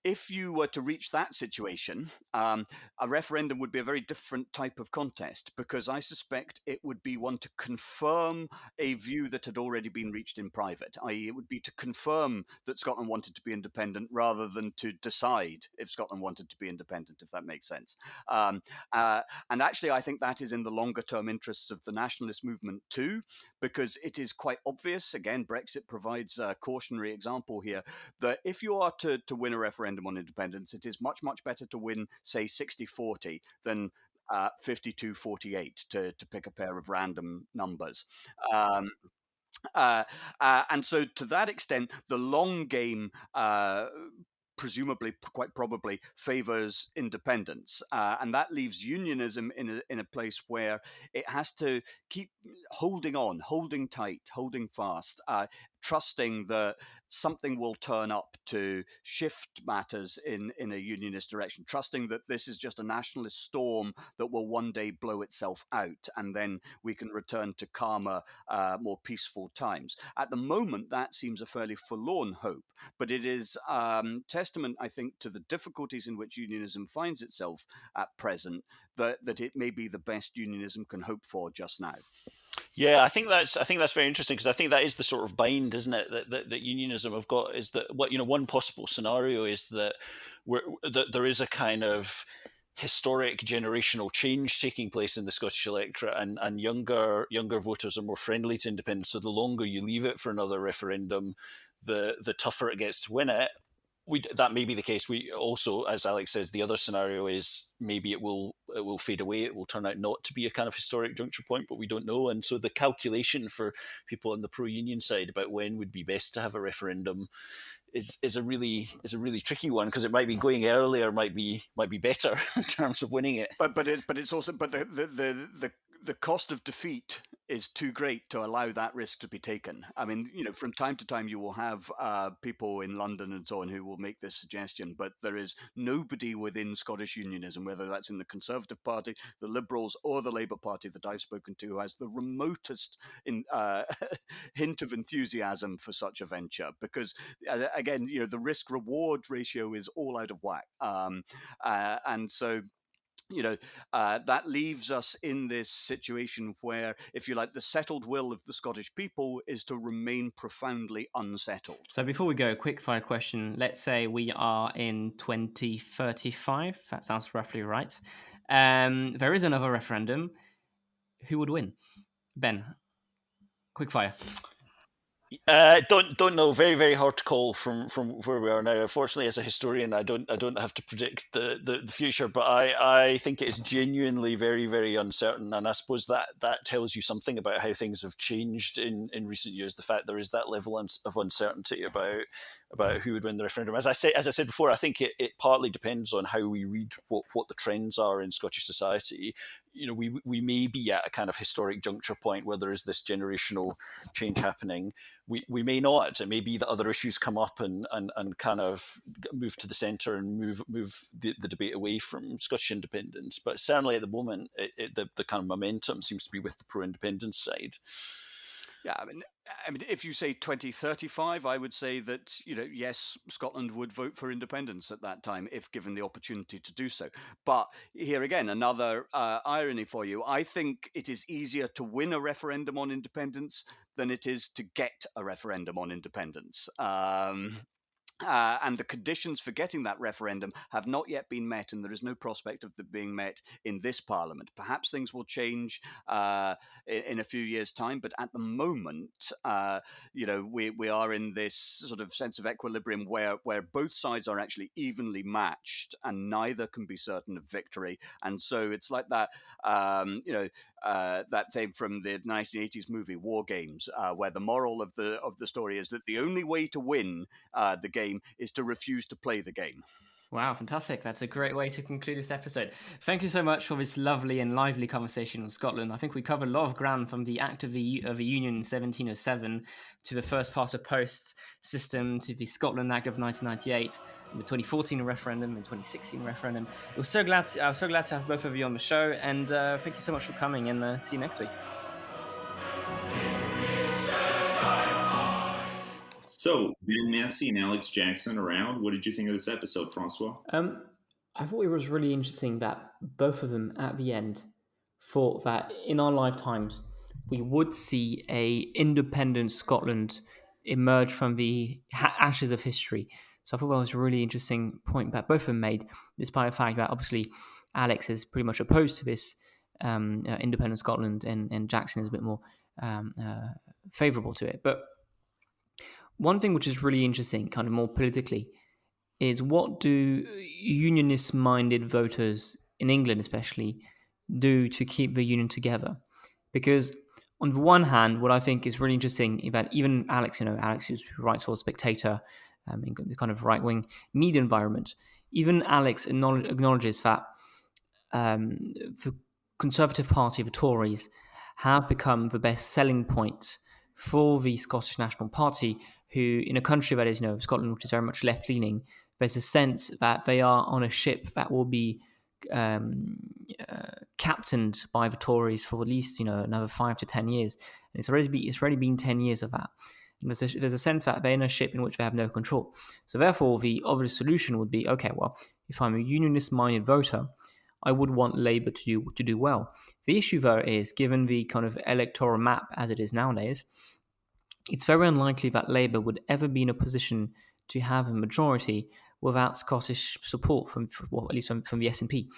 if you were to reach that situation, a referendum would be a very different type of contest, because I suspect it would be one to confirm a view that had already been reached in private, i.e., it would be to confirm that Scotland wanted to be independent rather than to decide if Scotland wanted to be independent, if that makes sense. Um, and actually, I think that is in the longer term interests of the nationalist movement too, because it is quite obvious. Again, Brexit provides a cautionary example here that if you are to win a referendum on independence, it is much, much better to win, say, 60-40 than 52-48, to pick a pair of random numbers. Um, and so, to that extent, the long game presumably, quite probably, favors independence, and that leaves unionism in a place where it has to keep holding on, holding tight, holding fast, trusting that something will turn up to shift matters in a unionist direction, trusting that this is just a nationalist storm that will one day blow itself out, and then we can return to calmer, more peaceful times. At the moment, that seems a fairly forlorn hope, but it is testament, I think, to the difficulties in which unionism finds itself at present, that it may be the best unionism can hope for just now. Yeah, I think that's very interesting, because I think that is the sort of bind, isn't it, that unionism have got, is that one possible scenario is that there is a kind of historic generational change taking place in the Scottish electorate, and younger voters are more friendly to independence. So the longer you leave it for another referendum, the tougher it gets to win it. That may be the case. We also, as Alex says, the other scenario is maybe it will fade away. It will turn out not to be a kind of historic juncture point, but we don't know. And so the calculation for people on the pro-union side about when would be best to have a referendum is a really tricky one, because it might be going earlier might be better in terms of winning it. But it's also, but the cost of defeat is too great to allow that risk to be taken. I mean, from time to time you will have people in London and so on who will make this suggestion, but there is nobody within Scottish unionism, whether that's in the Conservative Party, the Liberals, or the Labour Party that I've spoken to, who has the remotest hint of enthusiasm for such a venture, because again, the risk reward ratio is all out of whack, and so that leaves us in this situation where, if you like, the settled will of the Scottish people is to remain profoundly unsettled. So before we go, quick fire question. Let's say we are in 2035. That sounds roughly right. There is another referendum. Who would win? Ben, quick fire. Don't know. Very, very hard to call from where we are now. Unfortunately, as a historian, I don't have to predict the future, but I think it is genuinely very, very uncertain, and I suppose that tells you something about how things have changed in recent years. The fact there is that level of uncertainty about who would win the referendum. As I said before, I think it partly depends on how we read what the trends are in Scottish society. We may be at a kind of historic juncture point where there is this generational change happening. We may not. It may be that other issues come up and kind of move to the centre and move the debate away from Scottish independence. But certainly at the moment, the kind of momentum seems to be with the pro-independence side. Yeah, I mean, if you say 2035, I would say that yes, Scotland would vote for independence at that time if given the opportunity to do so. But here again, another irony for you. I think it is easier to win a referendum on independence than it is to get a referendum on independence. And the conditions for getting that referendum have not yet been met, and there is no prospect of them being met in this Parliament. Perhaps things will change in a few years' time, but at the moment, we are in this sort of sense of equilibrium where both sides are actually evenly matched, and neither can be certain of victory. And so it's like that, that thing from the 1980s movie War Games, where the moral of the story is that the only way to win the game is to refuse to play the game. Wow, fantastic. That's a great way to conclude this episode. Thank you so much for this lovely and lively conversation on Scotland. I think we covered a lot of ground from the Act of the Union in 1707 to the first past the post system to the Scotland Act of 1998 and the 2014 referendum and 2016 referendum. I was so glad to have both of you on the show, and thank you so much for coming, and see you next week. So, Ben Massie and Alex Jackson around. What did you think of this episode, Francois? I thought it was really interesting that both of them at the end thought that in our lifetimes we would see a independent Scotland emerge from the ashes of history. So I thought that was a really interesting point that both of them made, despite the fact that obviously Alex is pretty much opposed to this independent Scotland, and Jackson is a bit more favourable to it. But one thing which is really interesting, kind of more politically, is what do unionist-minded voters in England especially do to keep the union together? Because on the one hand, what I think is really interesting is that even Alex, Alex who writes for Spectator, in the kind of right-wing media environment, even Alex acknowledges that the Conservative Party, the Tories, have become the best selling point for the Scottish National Party, who, in a country that is, Scotland, which is very much left-leaning, there's a sense that they are on a ship that will be captained by the Tories for at least another 5 to 10 years, and it's already been 10 years of that. And there's a sense that they're in a ship in which they have no control. So therefore, the obvious solution would be, okay, well, if I'm a unionist-minded voter, I would want Labour to do well. The issue, though, is given the kind of electoral map as it is nowadays, it's very unlikely that Labour would ever be in a position to have a majority without Scottish support from at least from the SNP.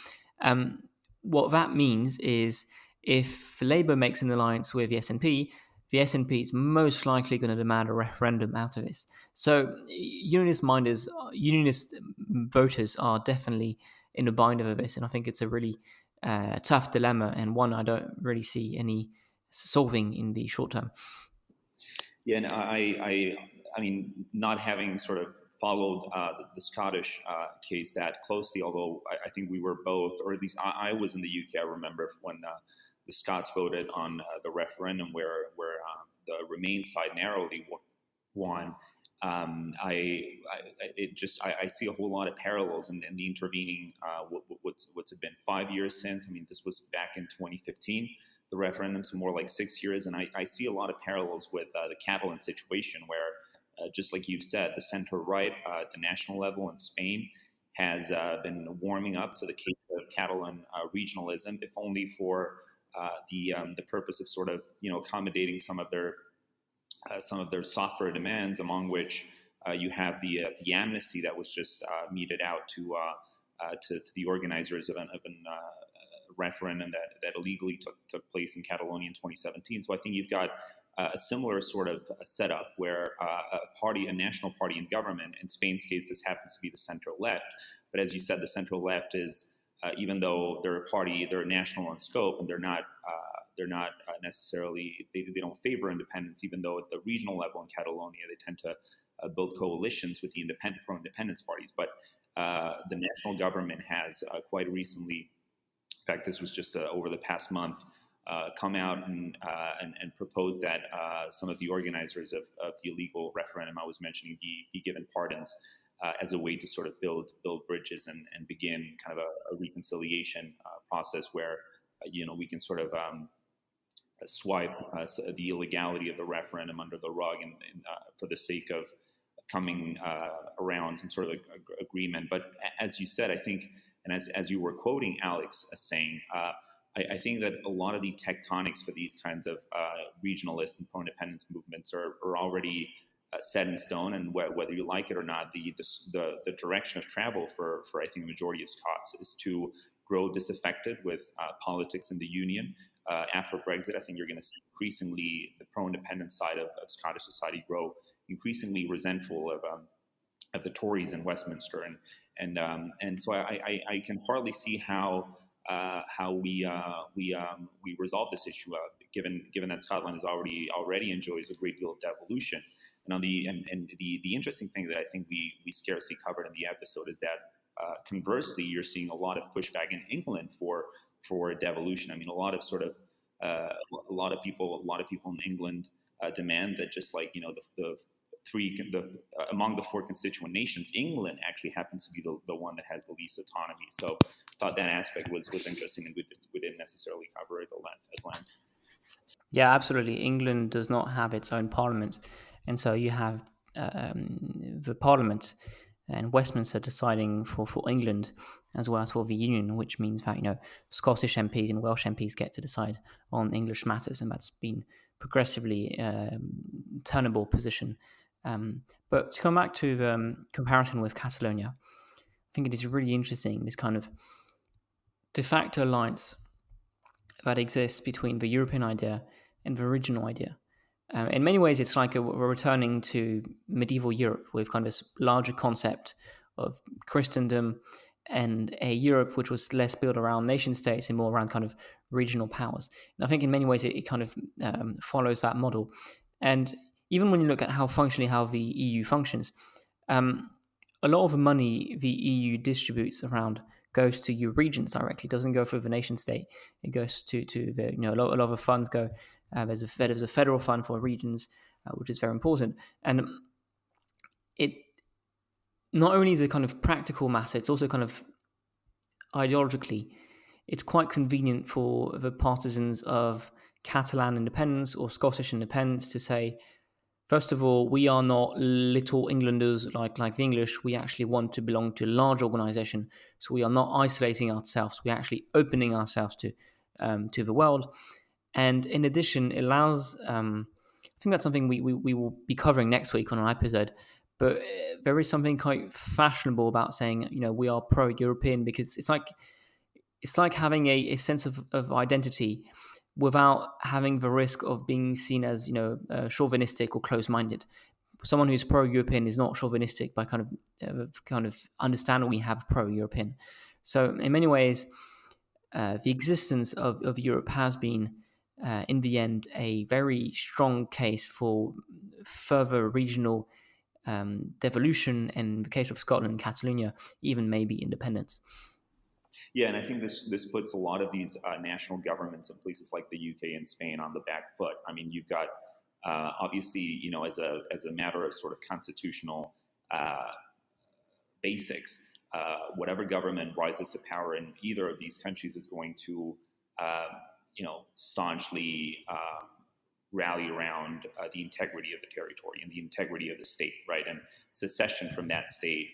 What that means is if Labour makes an alliance with the SNP is most likely going to demand a referendum out of this. So unionist voters are definitely in a bind over this, and I think it's a really tough dilemma, and one I don't really see any solving in the short term. Yeah, and I mean, not having sort of followed the Scottish case that closely, although I think we were both, or at least I was in the UK. I remember when the Scots voted on the referendum where the Remain side narrowly won. I see a whole lot of parallels in the intervening what's it been 5 years since. I mean, this was back in 2015. The referendums more like 6 years, and I see a lot of parallels with the Catalan situation, where just like you've said, the center right at the national level in Spain has been warming up to the case of Catalan regionalism, if only for the purpose of sort of accommodating some of their softer demands, among which you have the amnesty that was just meted out to the organizers of an referendum that illegally took place in Catalonia in 2017. So I think you've got a similar sort of setup where a national party in government, in Spain's case, this happens to be the center left. But as you said, the center left is, even though they're a party, they're national in scope, and they're not necessarily, they don't favor independence, even though at the regional level in Catalonia, they tend to build coalitions with the pro-independence parties. But the national government has quite recently, in fact, this was just over the past month, come out and propose that some of the organizers of the illegal referendum I was mentioning be given pardons as a way to sort of build bridges and begin kind of a reconciliation process where we can sort of swipe the illegality of the referendum under the rug and for the sake of coming around some sort of agreement. But as you said, I think, and as you were quoting Alex saying, I think that a lot of the tectonics for these kinds of regionalist and pro-independence movements are already set in stone, and whether you like it or not, the direction of travel for I think the majority of Scots is to grow disaffected with politics in the Union. After Brexit, I think you're going to see increasingly the pro-independence side of Scottish society grow increasingly resentful of the Tories in Westminster, and so I can hardly see how we resolve this issue, given that Scotland is already enjoys a great deal of devolution. And the interesting thing that I think we scarcely covered in the episode is that conversely, you're seeing a lot of pushback in England for devolution. I mean, a lot of people in England demand that, just like among the four constituent nations, England actually happens to be the one that has the least autonomy. So I thought that aspect was interesting, and we didn't necessarily cover it at length. Yeah, absolutely. England does not have its own parliament, and so you have the parliament and Westminster deciding for England as well as for the Union, which means that Scottish MPs and Welsh MPs get to decide on English matters, and that's been progressively tenable position. But to come back to the comparison with Catalonia, I think it is really interesting, this kind of de facto alliance that exists between the European idea and the original idea. In many ways, it's like we're returning to medieval Europe with kind of this larger concept of Christendom and a Europe which was less built around nation states and more around kind of regional powers. And I think in many ways it kind of follows that model. And even when you look at how the EU functions, a lot of the money the EU distributes around goes to your regions directly. It doesn't go through the nation state. It goes to the a lot of the funds go. There's a federal fund for regions, which is very important, and it not only is a kind of practical matter, it's also kind of ideologically, it's quite convenient for the partisans of Catalan independence or Scottish independence to say, first of all, we are not little Englanders like the English. We actually want to belong to a large organization. So we are not isolating ourselves. We're actually opening ourselves to the world. And in addition, it allows, I think that's something we will be covering next week on an episode, but there is something quite fashionable about saying, we are pro-European, because it's like having a sense of identity without having the risk of being seen as, chauvinistic or closed-minded. Someone who's pro-European is not chauvinistic by kind of understand we have pro-European. So in many ways, the existence of Europe has been, in the end, a very strong case for further regional devolution, and in the case of Scotland and Catalonia, even maybe independence. Yeah, and I think this puts a lot of these national governments in places like the UK and Spain on the back foot. I mean, you've got obviously, as a matter of sort of constitutional basics, whatever government rises to power in either of these countries is going to, staunchly rally around the integrity of the territory and the integrity of the state, right? And secession from that state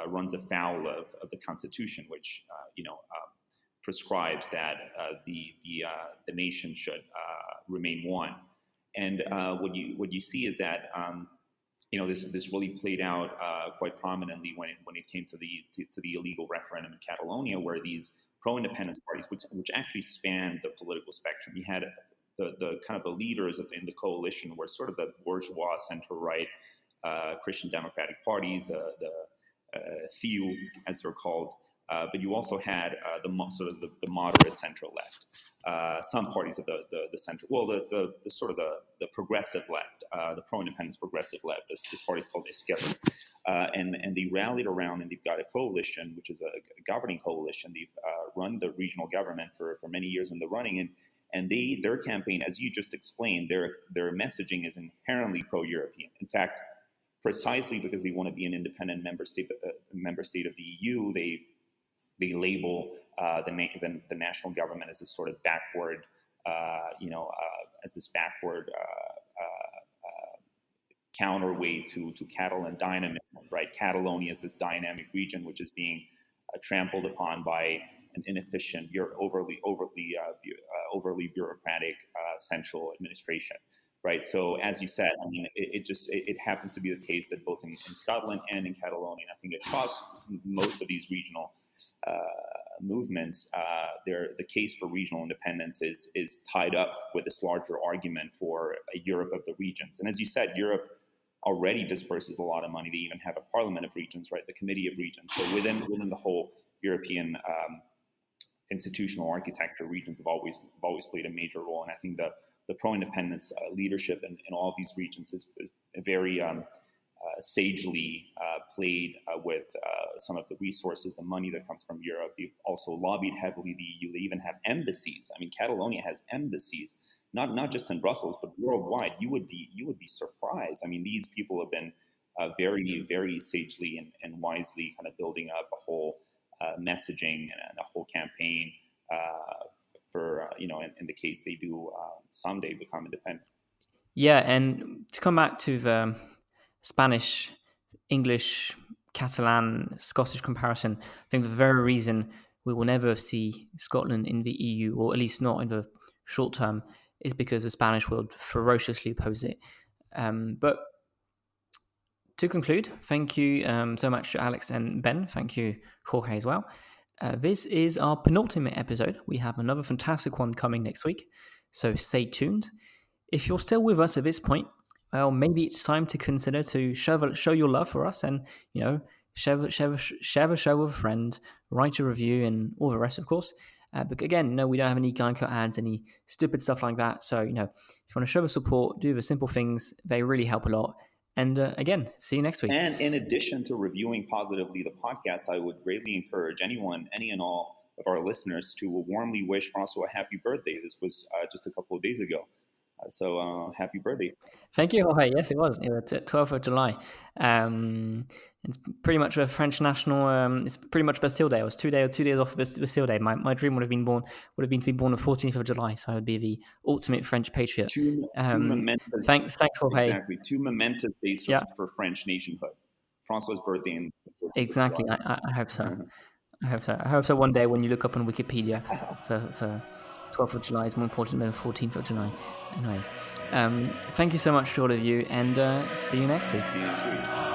runs afoul of the Constitution, which prescribes that the nation should remain one. And what you see is that this really played out quite prominently when it came to the illegal referendum in Catalonia, where these pro-independence parties, which actually spanned the political spectrum, you had the kind of the leaders in the coalition were sort of the bourgeois center-right Christian democratic parties, the THEU, as they're called, but you also had the moderate center left, some parties of the center, well, the sort of the progressive left, the pro-independence progressive left. This party is called ecstatic, and they rallied around, and they've got a coalition, which is a governing coalition. They've run the regional government for many years in the running, and their campaign, as you just explained, their messaging is inherently pro-European. In fact, precisely because they want to be an independent member state of the EU, they label the national government as this sort of backward, as this backward counterweight to Catalan dynamism, right? Catalonia is this dynamic region which is being trampled upon by an inefficient, overly bureaucratic central administration. Right. So as you said, I mean, it happens to be the case that both in Scotland and in Catalonia, I think across most of these regional movements, the case for regional independence is tied up with this larger argument for a Europe of the regions. And as you said, Europe already disperses a lot of money. They even have a Parliament of Regions, right? The Committee of Regions. So within the whole European institutional architecture, regions have always played a major role. And I think the pro-independence leadership in all of these regions is very sagely played with some of the resources, the money that comes from Europe. They've also lobbied heavily the EU. They even have embassies. I mean, Catalonia has embassies, not just in Brussels, but worldwide. You would be surprised. I mean, these people have been very, very sagely and wisely kind of building up a whole messaging and a whole campaign for, in the case they do someday become independent. Yeah, and to come back to the Spanish, English, Catalan, Scottish comparison, I think the very reason we will never see Scotland in the EU, or at least not in the short term, is because the Spanish will ferociously oppose it. But to conclude, thank you so much to Alex and Ben. Thank you, Jorge, as well. This is our penultimate episode. We have another fantastic one coming next week, so stay tuned. If you're still with us at this point, well, maybe it's time to consider to show your love for us and, share the show with a friend, write a review, and all the rest, of course. But again, no, we don't have any Geico ads, any stupid stuff like that. So, if you want to show the support, do the simple things. They really help a lot. And again, see you next week. And in addition to reviewing positively the podcast, I would greatly encourage any and all of our listeners to warmly wish Francois a happy birthday. This was just a couple of days ago. So happy birthday. Thank you, Jorge. Yes, it was. It was 12th of July. It's pretty much a French national. It's pretty much Bastille Day. I was 2 days off Bastille Day. My dream would have been to be born on 14th of July. So I would be the ultimate French patriot. Two momentous. Thanks, Jorge. Exactly. Two momentous days for French nationhood. Francois' birthday. And exactly. I hope so. I hope so one day when you look up on Wikipedia for 12th of July is more important than the 14th of July. Anyways, thank you so much to all of you, and see you next week.